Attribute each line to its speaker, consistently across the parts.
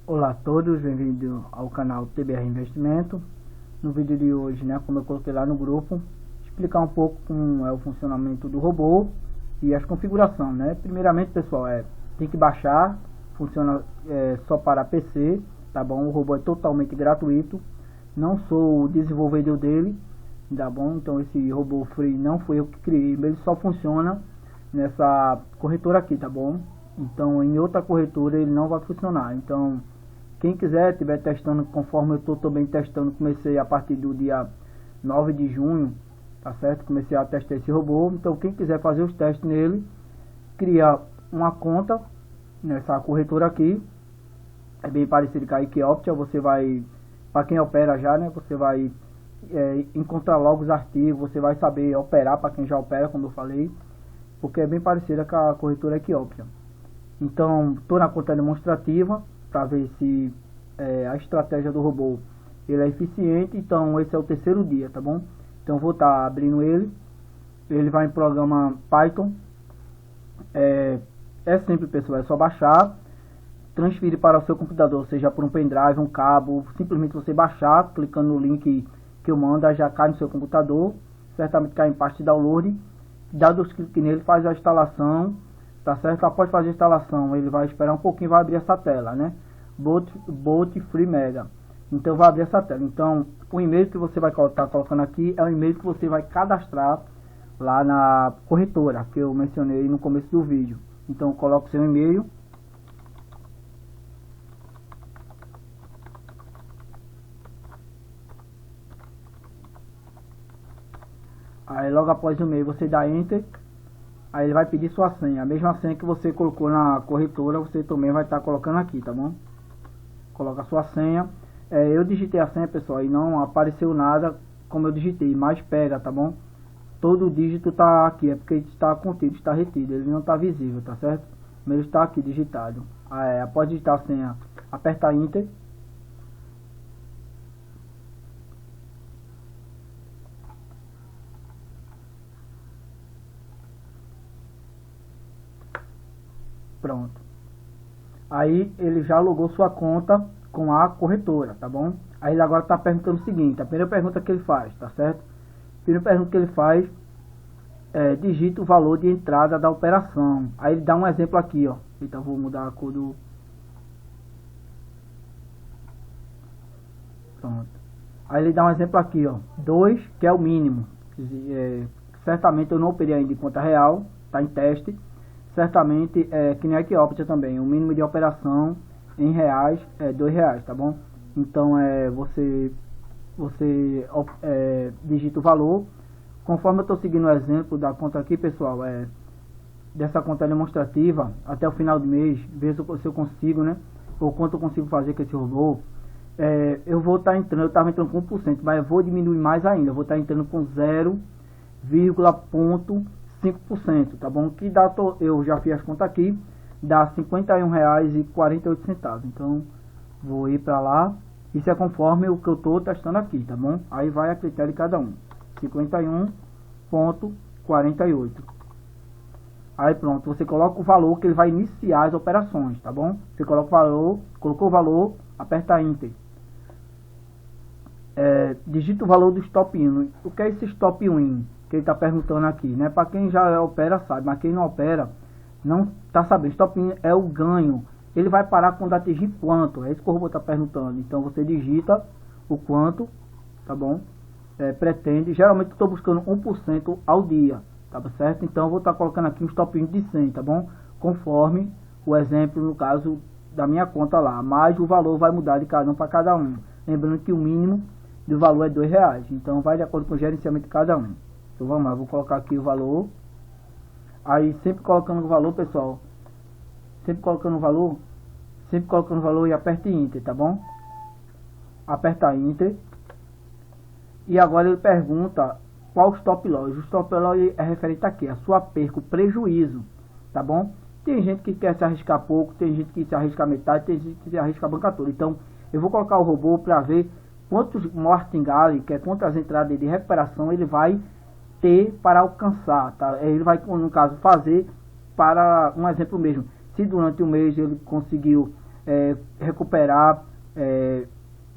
Speaker 1: Olá a todos, bem-vindo ao canal TBR Investimento. No vídeo de hoje, como eu coloquei lá no grupo, explicar um pouco como é o funcionamento do robô e as configurações, Primeiramente, pessoal, tem que baixar, funciona só para PC, tá bom? O robô é totalmente gratuito, não sou o desenvolvedor dele, tá bom? Então esse robô free não foi eu que criei, ele só funciona nessa corretora aqui, tá bom? Então em outra corretora ele não vai funcionar. Então quem quiser, estiver testando, conforme eu estou também testando, comecei a partir do dia 9 de junho, tá certo? Comecei a testar esse robô, então quem quiser fazer os testes nele, cria uma conta nessa corretora aqui, é bem parecido com a Equioptia. Você vai, para quem opera já, você vai encontrar logo os arquivos, você vai saber operar, para quem já opera, como eu falei, porque é bem parecida com a corretora Equioptia. Então, estou na conta demonstrativa, para ver se a estratégia do robô ele é eficiente. Então esse é o terceiro dia, tá bom? Então vou estar abrindo ele vai em programa Python. É simples, pessoal, é só baixar, transferir para o seu computador, seja por um pendrive, um cabo, simplesmente você baixar, clicando no link que eu mando, já cai no seu computador, certamente cai em parte de download, dá dois cliques nele, faz a instalação, tá certo? Após fazer a instalação, ele vai esperar um pouquinho, vai abrir essa tela, Boot Free Mega. Então vai abrir essa tela. Então o e-mail que você vai estar colocando aqui é o e-mail que você vai cadastrar lá na corretora que eu mencionei no começo do vídeo. Então coloque seu e-mail. Aí logo após o e-mail você dá Enter. Aí ele vai pedir sua senha, a mesma senha que você colocou na corretora, você também vai estar colocando aqui, tá bom? Coloca a sua senha. Eu digitei a senha, pessoal, e não apareceu nada como eu digitei, mas pega, tá bom? Todo o dígito tá aqui, é porque está contido, está retido, ele não está visível, tá certo? Mas ele está aqui digitado. Após digitar a senha, aperta Enter. Pronto. Aí ele já logou sua conta com a corretora, tá bom? Aí ele agora está perguntando o seguinte, a primeira pergunta que ele faz, tá certo? A primeira pergunta que ele faz digita o valor de entrada da operação. Aí ele dá um exemplo aqui, ó. Então vou mudar a cor do... Pronto. Aí ele dá um exemplo aqui, ó. 2, que é o mínimo. Certamente eu não operei ainda em conta real, tá em teste. Certamente que nem a Equioptia também, o mínimo de operação em reais é R$2, tá bom? Então você digita o valor, conforme eu estou seguindo o exemplo da conta aqui, pessoal, dessa conta demonstrativa, até o final do mês, ver se eu consigo, ou quanto eu consigo fazer com esse robô. Eu vou estar entrando, eu estava entrando com 1%, mas eu vou diminuir mais ainda, eu vou estar entrando com 0,5%, tá bom? Que dá, eu já fiz as contas aqui, dá R$51,48. Então vou ir para lá. Isso é conforme o que eu estou testando aqui, tá bom? Aí vai a critério de cada um. 51,48. Aí pronto, você coloca o valor que ele vai iniciar as operações, tá bom? Você coloca o valor, colocou o valor, aperta Enter. Digita o valor do stop win. O que é esse stop win que ele está perguntando aqui, Para quem já opera sabe, mas quem não opera não está sabendo. Stop win é o ganho. Ele vai parar quando atingir quanto? É isso que o robô está perguntando. Então você digita o quanto, tá bom? Pretende. Geralmente estou buscando 1% ao dia, tá certo? Então eu vou estar colocando aqui um stop win de 100, tá bom? Conforme o exemplo no caso da minha conta lá. Mas o valor vai mudar de cada um para cada um. Lembrando que o mínimo do valor é R$2. Então vai de acordo com o gerenciamento de cada um. Então vamos lá, vou colocar aqui o valor. Aí sempre colocando o valor, pessoal, sempre colocando o valor e aperte Enter, tá bom? Aperta Enter. E agora ele pergunta qual o stop loss. O stop loss é referente aqui, a sua perca, o prejuízo, tá bom? Tem gente que quer se arriscar pouco, tem gente que se arrisca metade, tem gente que se arrisca a banca toda. Então eu vou colocar o robô para ver quantos martingale, que é quantas entradas de recuperação ele vai ter para alcançar, tá? Ele vai, no caso, fazer para um exemplo mesmo. Se durante o mês ele conseguiu recuperar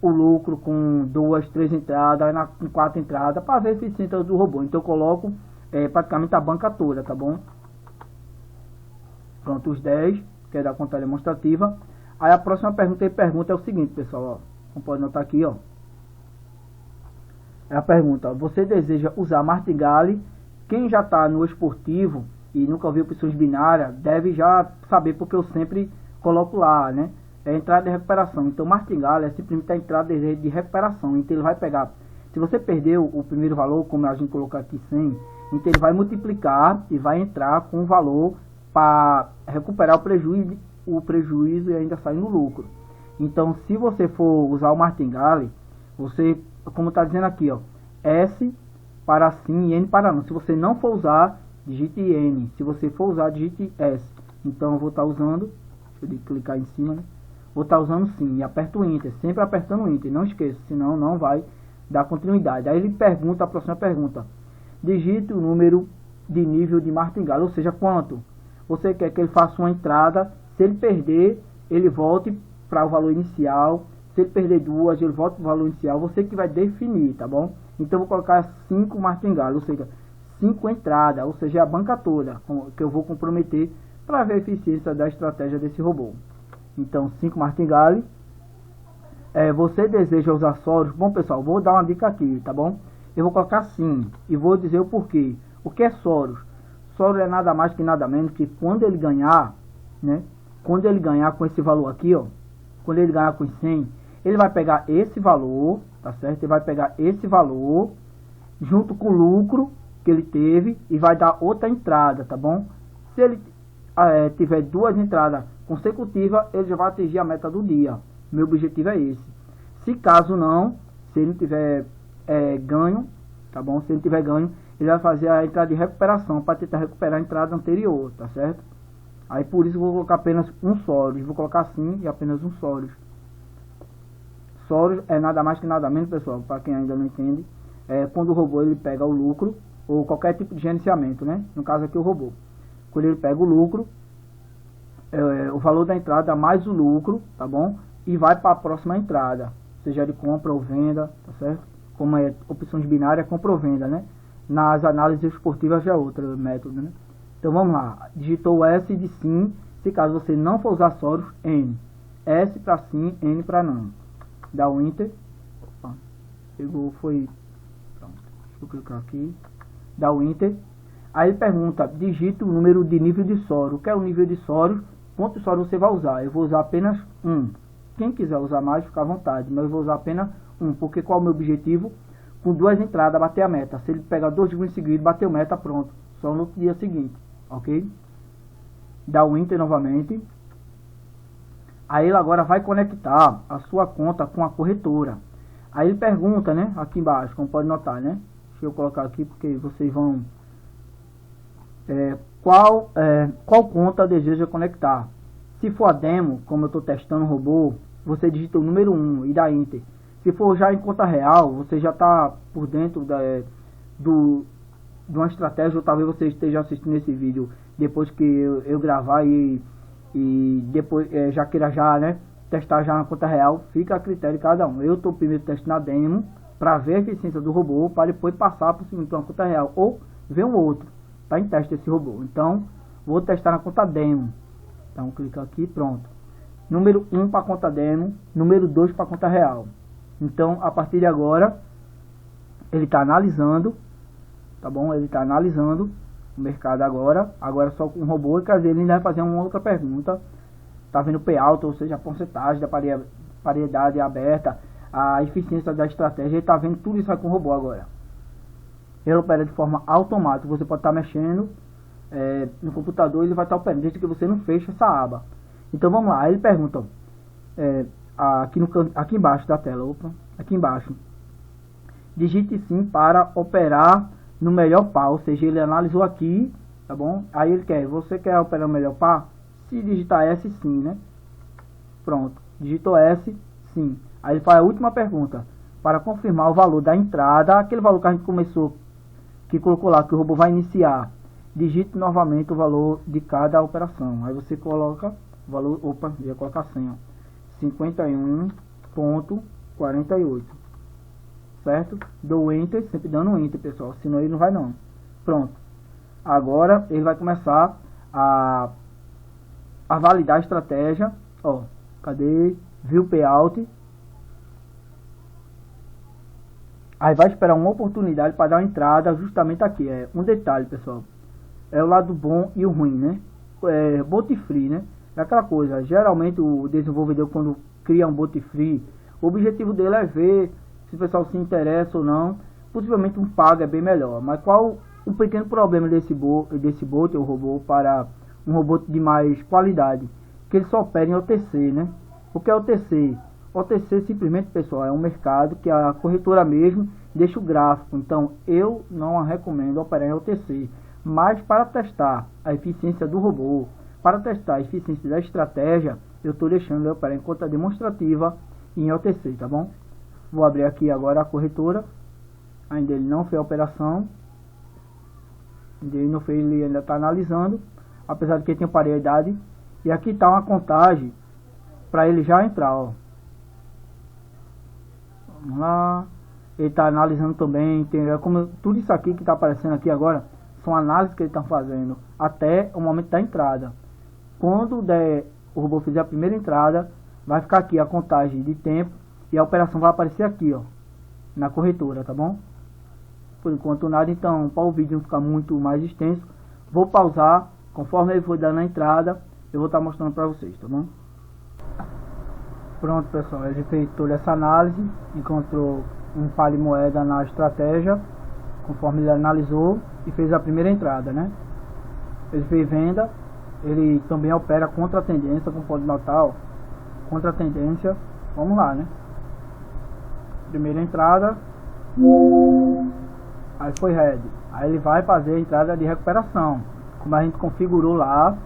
Speaker 1: o lucro com 2, 3 entradas, com 4 entradas, para ver a eficiência do robô. Então eu coloco praticamente a banca toda, tá bom? Pronto, os 10, que é da conta demonstrativa. Aí a próxima pergunta é o seguinte, pessoal, ó, como pode notar aqui, ó. É a pergunta: você deseja usar martingale? Quem já está no esportivo e nunca viu opções binárias deve já saber, porque eu sempre coloco lá, né? É entrada de recuperação. Então martingale é simplesmente a entrada de recuperação. Então ele vai pegar, se você perdeu o primeiro valor, como a gente colocou aqui 100, então ele vai multiplicar e vai entrar com o valor para recuperar o prejuízo e ainda sair no lucro. Então se você for usar o martingale, você, como está dizendo aqui, ó, S para sim e N para não. Se você não for usar, digite N. Se você for usar, digite S. Então eu vou estar usando, deixa eu clicar em cima, né? Vou estar usando sim e aperto o Enter, sempre apertando o Enter, não esqueça, senão não vai dar continuidade. Aí ele pergunta, a próxima pergunta: digite o número de nível de martingale, ou seja, quanto você quer que ele faça uma entrada. Se ele perder, ele volte para o valor inicial. Se ele perder 2, ele volta para o valor inicial. Você que vai definir, tá bom? Então eu vou colocar 5 martingale, ou seja, 5 entradas, ou seja, a banca toda que eu vou comprometer para ver a eficiência da estratégia desse robô. Então 5 martingale. Você deseja usar soros? Bom, pessoal, vou dar uma dica aqui, tá bom? Eu vou colocar sim e vou dizer o porquê. O que é soros? Soros é nada mais que nada menos que quando ele ganhar, né? Quando ele ganhar com esse valor aqui, ó, quando ele ganhar com 100, ele vai pegar esse valor, tá certo? Ele vai pegar esse valor junto com o lucro que ele teve e vai dar outra entrada, tá bom? Se ele tiver 2 entradas consecutivas, ele já vai atingir a meta do dia. Meu objetivo é esse. Se caso não, se ele tiver ganho, tá bom? Se ele tiver ganho, ele vai fazer a entrada de recuperação para tentar recuperar a entrada anterior, tá certo? Aí por isso eu vou colocar apenas um Soros. Vou colocar assim e apenas um Soros. Soros é nada mais que nada menos, pessoal, para quem ainda não entende, quando o robô ele pega o lucro ou qualquer tipo de gerenciamento, né? No caso aqui o robô. Quando ele pega o lucro, o valor da entrada mais o lucro, tá bom? E vai para a próxima entrada, seja de compra ou venda, tá certo? Como é opções binárias, compra ou venda, né? Nas análises esportivas já é outro método, né? Então vamos lá, digitou S de sim, se caso você não for usar soros, N. S para sim, N para não. Dá o Enter. Opa, pegou, foi. Pronto, deixa eu clicar aqui. Dá o Enter. Aí ele pergunta, digita o número de nível de Soros. O que é o nível de Soros? Quantos Soros você vai usar? Eu vou usar apenas 1. Quem quiser usar mais, fica à vontade. Mas eu vou usar apenas 1, porque qual é o meu objetivo? Com 2 entradas, bater a meta. Se ele pegar 2 segundos seguidos, bateu meta, pronto. Só no dia seguinte. Ok? Dá o Enter novamente. Aí ele agora vai conectar a sua conta com a corretora. Aí ele pergunta, né? Aqui embaixo, como pode notar, né? Deixa eu colocar aqui porque vocês vão... qual conta deseja conectar? Se for a demo, como eu estou testando o robô, você digita o número 1 e dá Enter. Se for já em conta real, você já está por dentro de uma estratégia, ou talvez você esteja assistindo esse vídeo depois que eu gravar e depois já queira né, testar já na conta real, fica a critério de cada um. Eu estou primeiro testando a demo para ver a eficiência do robô, para depois passar para uma conta real, ou ver um outro, está em teste esse robô. Então, vou testar na conta demo. Então, clica aqui, pronto. Número 1 para a conta demo, número 2 para a conta real. Então, a partir de agora, ele está analisando, tá bom? Ele está analisando o mercado agora só com um robô, e quer dizer, ele ainda vai fazer uma outra pergunta. Tá vendo o payout, ou seja, a porcentagem da paridade aberta, a eficiência da estratégia, ele está vendo tudo isso aí com o robô agora. Ele opera de forma automática, você pode estar mexendo no computador, ele vai estar operando, desde que você não feche essa aba. Então vamos lá, ele pergunta, aqui embaixo da tela, aqui embaixo, digite sim para operar no melhor par, ou seja, ele analisou aqui, tá bom? Aí ele você quer operar no melhor par? Se digitar S, sim, né? Pronto, digitou S, sim. Aí ele faz a última pergunta, para confirmar o valor da entrada, aquele valor que a gente que colocou lá, que o robô vai iniciar. Digite novamente o valor de cada operação. Aí você coloca o valor, ia colocar 100, ó. 51.48, certo? Dou enter, sempre dando enter, pessoal, senão ele não vai não. Pronto. Agora ele vai começar a validar a estratégia. Ó, cadê? View payout. Aí vai esperar uma oportunidade para dar uma entrada justamente aqui. É um detalhe, pessoal. É o lado bom e o ruim, né? É bot free, né? É aquela coisa. Geralmente o desenvolvedor, quando cria um bot free, o objetivo dele é ver se o pessoal se interessa ou não. Possivelmente um pago é bem melhor. Mas qual o pequeno problema desse bot ou robô para um robô de mais qualidade? Que ele só opera em OTC, né? O que é OTC? OTC simplesmente, pessoal, é um mercado que a corretora mesmo deixa o gráfico. Então eu não a recomendo operar em OTC. Mas para testar a eficiência do robô, para testar a eficiência da estratégia, eu estou deixando ele operar em conta demonstrativa em OTC, tá bom? Vou abrir aqui agora a corretora. Ainda ele não fez a operação. Ele ainda está analisando, apesar de que tem paridade. E aqui está uma contagem para ele já entrar, ó. Vamos lá. Ele está analisando também. Como tudo isso aqui que está aparecendo aqui agora são análises que ele está fazendo até o momento da entrada. Quando o robô fizer a primeira entrada, vai ficar aqui a contagem de tempo e a operação vai aparecer aqui, ó, na corretora, tá bom? Por enquanto nada. Então, para o vídeo não ficar muito mais extenso, vou pausar. Conforme ele for dando a entrada, eu vou estar mostrando para vocês, tá bom? Pronto, pessoal, ele fez toda essa análise, encontrou um par de moeda na estratégia, conforme ele analisou, e fez a primeira entrada, né? Ele fez venda. Ele também opera contra a tendência, como pode notar, ó, contra a tendência. Vamos lá, né? Primeira entrada, aí foi red. Aí ele vai fazer a entrada de recuperação, como a gente configurou lá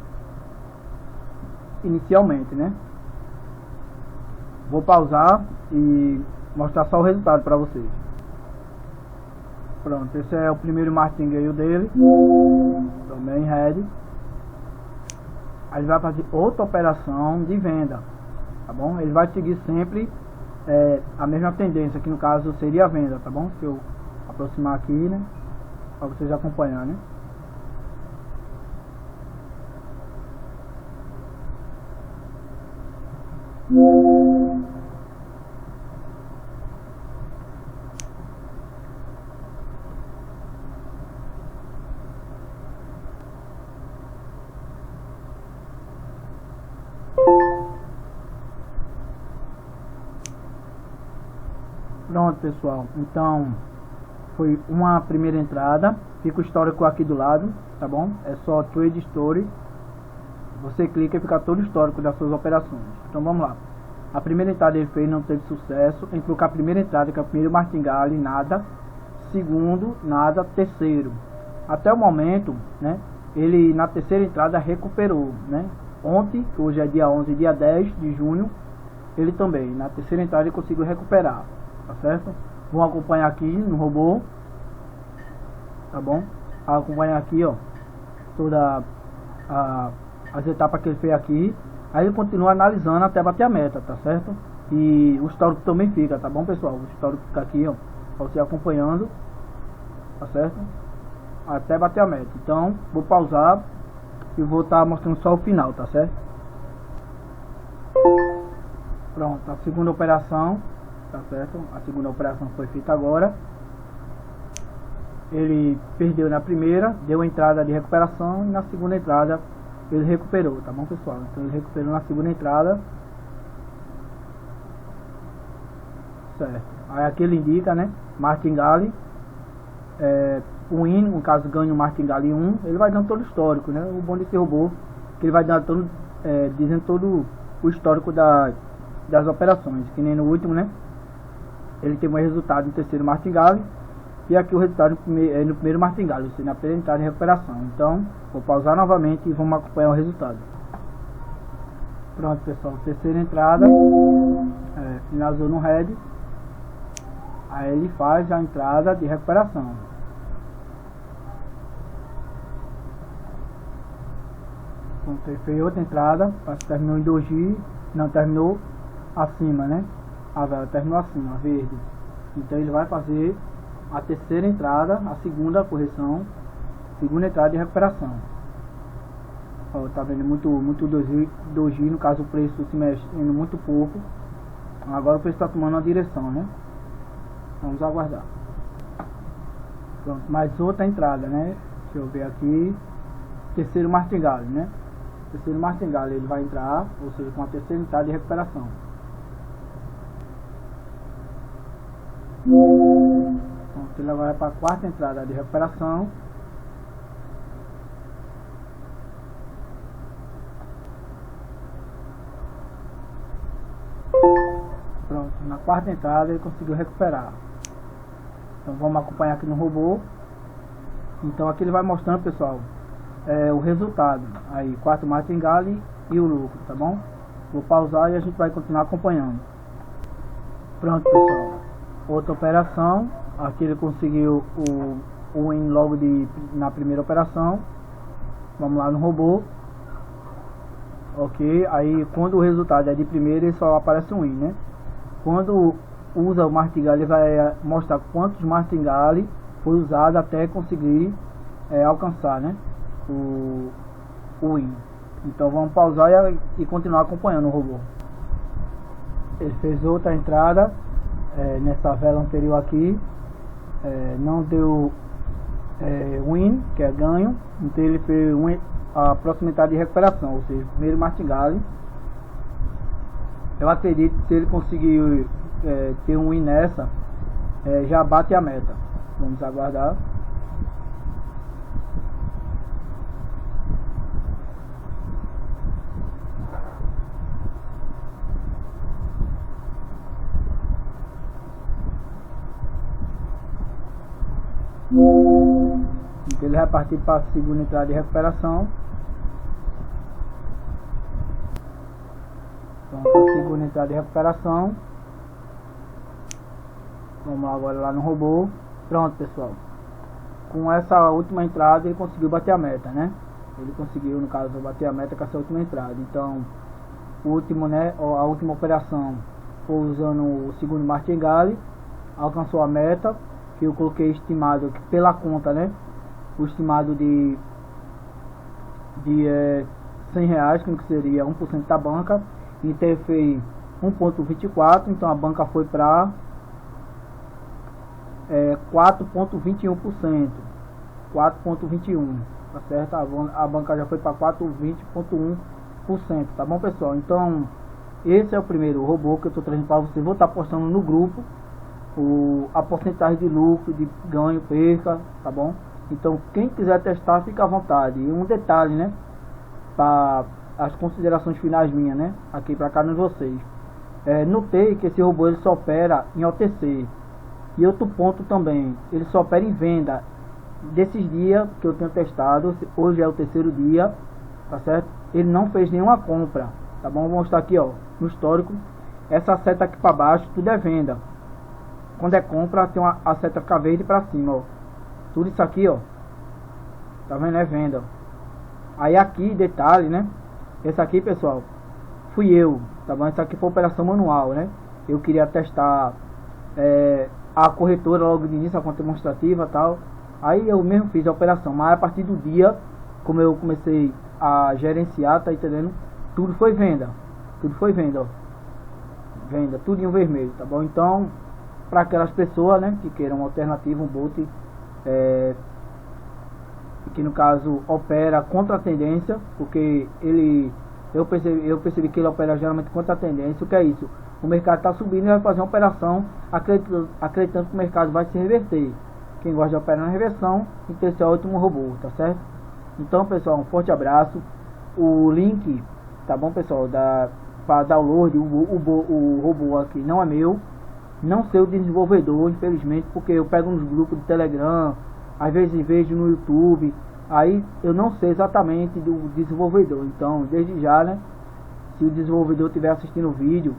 Speaker 1: inicialmente, né? Vou pausar e mostrar só o resultado para vocês. Pronto, esse é o primeiro martingale dele, também red. Aí ele vai fazer outra operação de venda, tá bom? Ele vai seguir sempre a mesma tendência, que no caso seria a venda, tá bom? Se eu aproximar aqui, né, para vocês acompanhar, né? Pronto, pessoal, então foi uma primeira entrada. Fica o histórico aqui do lado, tá bom? É só Trade Story. Você clica e fica todo o histórico das suas operações. Então vamos lá. A primeira entrada ele fez, não teve sucesso. Entrou com a primeira entrada, que é o primeiro martingale, nada. Segundo, nada. Terceiro, até o momento, né, ele na terceira entrada recuperou, né? Ontem, hoje é dia 11, dia 10 de junho, ele também, na terceira entrada ele conseguiu recuperar, tá certo? Vamos acompanhar aqui no robô, tá bom? Acompanhar aqui, ó, toda as etapas que ele fez aqui. Aí ele continua analisando até bater a meta, tá certo? E o histórico também fica, tá bom, pessoal? O histórico fica aqui, ó, pra você acompanhando, tá certo? Até bater a meta. Então, vou pausar e vou estar mostrando só o final, tá certo? Pronto, a segunda operação, tá certo? A segunda operação foi feita agora. Ele perdeu na primeira, deu entrada de recuperação, e na segunda entrada ele recuperou, tá bom, pessoal? Então ele recuperou na segunda entrada, certo? Aí aqui ele indica, né, martingale, o win, no caso ganha o martingale 1, ele vai dando todo o histórico, né? O bom desse robô, que ele vai dando todo, dizendo todo o histórico das operações, que nem no último, né? Ele tem um resultado no terceiro martingale, e aqui o resultado no primeiro martingale, ou seja, na primeira entrada de recuperação. Então, vou pausar novamente e vamos acompanhar o resultado. Pronto, pessoal, terceira entrada, finalizou no red. Aí ele faz a entrada de recuperação. Pronto, ele fez outra entrada, terminou em doji, não terminou, acima, né? A vela terminou acima, verde. Então ele vai fazer a terceira entrada, a segunda correção, segunda entrada de recuperação. Ó, tá vendo muito doji, no caso o preço se mexendo muito pouco. Agora o preço está tomando uma direção, né? Vamos aguardar. Pronto, mais outra entrada, né? Deixa eu ver aqui. Terceiro martingale, né? Terceiro martingale ele vai entrar, ou seja, com a terceira entrada de recuperação. Pronto, ele agora vai para a quarta entrada de recuperação. Pronto, na quarta entrada ele conseguiu recuperar. Então vamos acompanhar aqui no robô. Então aqui ele vai mostrando, pessoal, o resultado. Aí, 4 martingale e o lucro, tá bom? Vou pausar e a gente vai continuar acompanhando. Pronto, pessoal. Outra operação. Aqui ele conseguiu o win logo na primeira operação. Vamos lá no robô. Ok, aí quando o resultado é de primeira, ele só aparece um win, né? Quando usa o martingale, ele vai mostrar quantos martingale foi usado até conseguir alcançar, né, o win. Então vamos pausar e continuar acompanhando o robô. Ele fez outra entrada nessa vela anterior aqui, não deu win, que é ganho, então ele fez a próxima entrada de recuperação, ou seja, primeiro martingale. Eu acredito que se ele conseguir ter um win nessa, já bate a meta. Vamos aguardar. Então ele vai partir para a segunda entrada de recuperação. Pronto, a segunda entrada de recuperação. Vamos agora lá no robô. Pronto, pessoal. Com essa última entrada ele conseguiu bater a meta, né? Ele conseguiu, no caso, bater a meta com essa última entrada. Então, o último, né, a última operação foi usando o segundo martingale, alcançou a meta, que eu coloquei estimado pela conta, né? O estimado de R$100, que seria 1% da banca. Então ele fez 1,24, então a banca foi para 4,21%, 4,21%, tá certo? A banca já foi para 4,20,1%, tá bom, pessoal? Então esse é o primeiro robô que eu estou trazendo para vocês. Vou estar postando no grupo a porcentagem de lucro, de ganho, perca, tá bom? Então quem quiser testar, fica à vontade. E um detalhe, né, para as considerações finais minhas, né, aqui para cada um de vocês. Notei que esse robô ele só opera em OTC. E outro ponto também, ele só opera em venda. Desses dias que eu tenho testado, hoje é o terceiro dia, tá certo? Ele não fez nenhuma compra, tá bom? Vou mostrar aqui, ó, no histórico. Essa seta aqui para baixo, tudo é venda. Quando é compra, tem a seta fica verde para cima, ó. Tudo isso aqui, ó, tá vendo? É venda. Aí aqui, detalhe, né? Esse aqui, pessoal, fui eu, tá bom? Essa aqui foi operação manual, né? Eu queria testar a corretora logo de início, a conta demonstrativa e tal. Aí eu mesmo fiz a operação, mas a partir do dia, como eu comecei a gerenciar, tá entendendo? Tudo foi venda. Tudo foi venda, ó. Venda, tudo em vermelho, tá bom? Então, para aquelas pessoas, né, que queiram uma alternativa, um bot que no caso opera contra a tendência, porque eu percebi que ele opera geralmente contra a tendência. O que é isso? O mercado está subindo e vai fazer uma operação acreditando que o mercado vai se reverter. Quem gosta de operar na reversão, então esse é o último robô, tá certo? Então, pessoal, um forte abraço. O link, tá bom, pessoal, para download, o robô aqui não é meu, não sei o desenvolvedor, infelizmente, porque eu pego nos grupos do Telegram, às vezes vejo no YouTube, aí eu não sei exatamente do desenvolvedor. Então, desde já, né, se o desenvolvedor estiver assistindo o vídeo,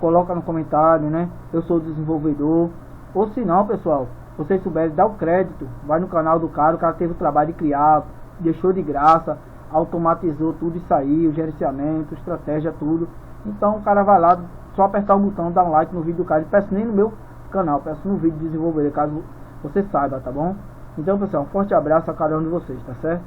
Speaker 1: coloca no comentário, né, eu sou o desenvolvedor. Ou se não, pessoal, vocês souberem, dá o crédito, vai no canal do cara, o cara teve o trabalho de criar, deixou de graça, automatizou tudo isso aí, o gerenciamento, estratégia, tudo. Então o cara vai lá, só apertar o botão, dar um like no vídeo do cara. Peço nem no meu canal, peço no vídeo de desenvolver, caso você saiba, tá bom? Então pessoal, um forte abraço a cada um de vocês, tá certo?